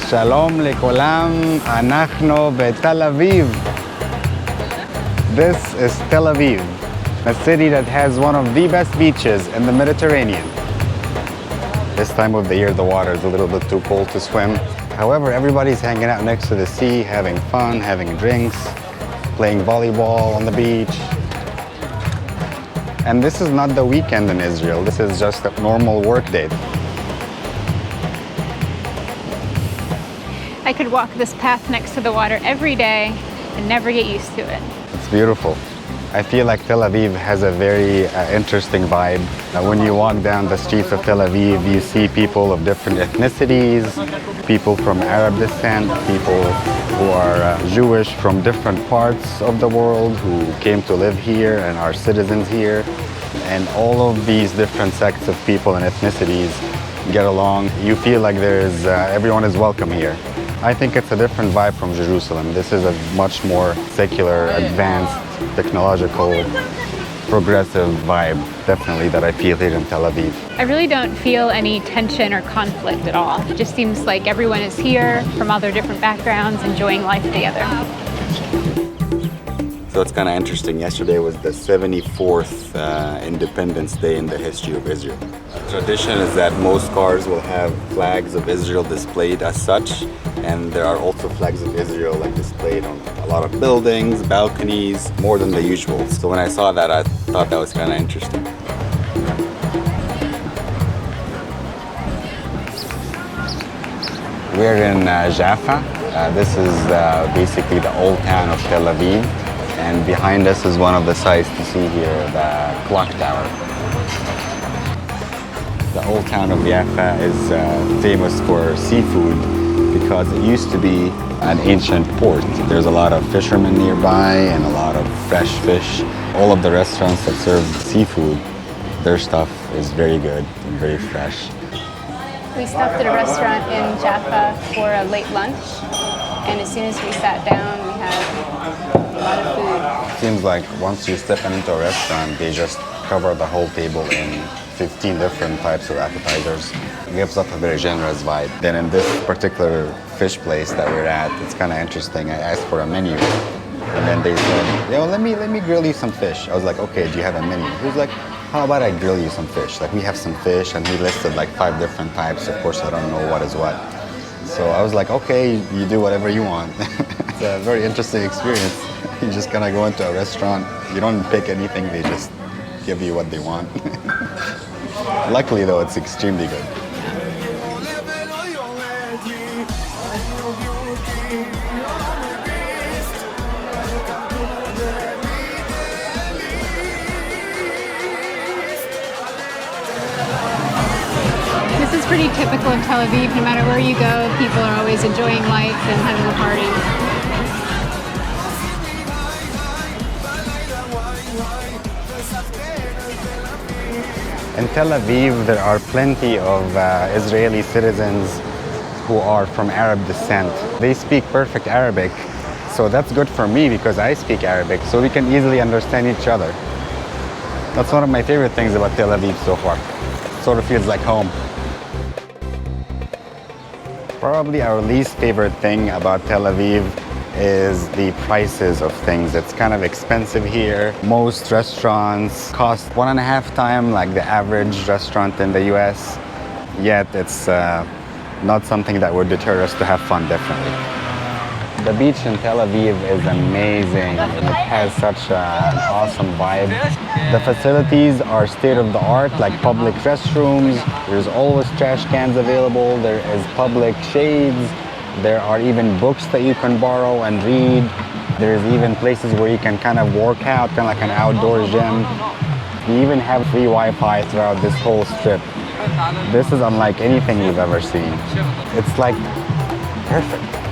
Shalom lekulam, anachno beTel Aviv. This is Tel Aviv, a city that has one of the best beaches in the Mediterranean. This time of the year, the water is a little bit too cold to swim. However, everybody's hanging out next to the sea, having fun, having drinks, playing volleyball on the beach. And this is not the weekend in Israel. This is just a normal work day. I could walk this path next to the water every day and never get used to it. It's beautiful. I feel like Tel Aviv has a very interesting vibe. When you walk down the streets of Tel Aviv, you see people of different ethnicities, people from Arab descent, people who are Jewish from different parts of the world who came to live here and are citizens here. And all of these different sects of people and ethnicities get along. You feel like everyone is welcome here. I think it's a different vibe from Jerusalem. This is a much more secular, advanced, technological, progressive vibe, definitely, that I feel here in Tel Aviv. I really don't feel any tension or conflict at all. It just seems like everyone is here from all their different backgrounds, enjoying life together. So it's kind of interesting. Yesterday was the 74th Independence Day in the history of Israel. The tradition is that most cars will have flags of Israel displayed as such, and there are also flags of Israel displayed on a lot of buildings, balconies, more than the usual. So when I saw that, I thought that was kind of interesting. We're in Jaffa. This is basically the old town of Tel Aviv. And behind us is one of the sights to see here, the clock tower. The old town of Jaffa is famous for seafood because it used to be an ancient port. There's a lot of fishermen nearby and a lot of fresh fish. All of the restaurants that serve seafood, their stuff is very good and very fresh. We stopped at a restaurant in Jaffa for a late lunch, and as soon as we sat down, we had a lot of food. It seems like once you step into a restaurant, they just cover the whole table in 15 different types of appetizers. It gives up a very generous vibe. Then in this particular fish place that we're at, it's kind of interesting. I asked for a menu, and then they said, "Yo, let me grill you some fish." I was like, "Okay, do you have a menu?" He was like, "How about I grill you some fish?" We have some fish, and he listed 5 different types. Of course, I don't know what is what. So I was like, "Okay, you do whatever you want." It's a very interesting experience. You just kind of go into a restaurant. You don't pick anything. They just give you what they want. Luckily, though, it's extremely good. This is pretty typical of Tel Aviv. No matter where you go, people are always enjoying life and having a party. In Tel Aviv, there are plenty of Israeli citizens who are from Arab descent. They speak perfect Arabic, so that's good for me because I speak Arabic, so we can easily understand each other. That's one of my favorite things about Tel Aviv so far. It sort of feels like home. Probably our least favorite thing about Tel Aviv is the prices of things. It's kind of expensive here. Most restaurants cost 1.5 times the average restaurant in the US, yet it's not something that would deter us to have fun, definitely. The beach in Tel Aviv is amazing. It has such an awesome vibe. The facilities are state-of-the-art, like public restrooms. There's always trash cans available. There is public shades. There are even books that you can borrow and read. There's even places where you can kind of work out, kind of like an outdoor gym. We even have free Wi-Fi throughout this whole strip. This is unlike anything we've ever seen. It's perfect.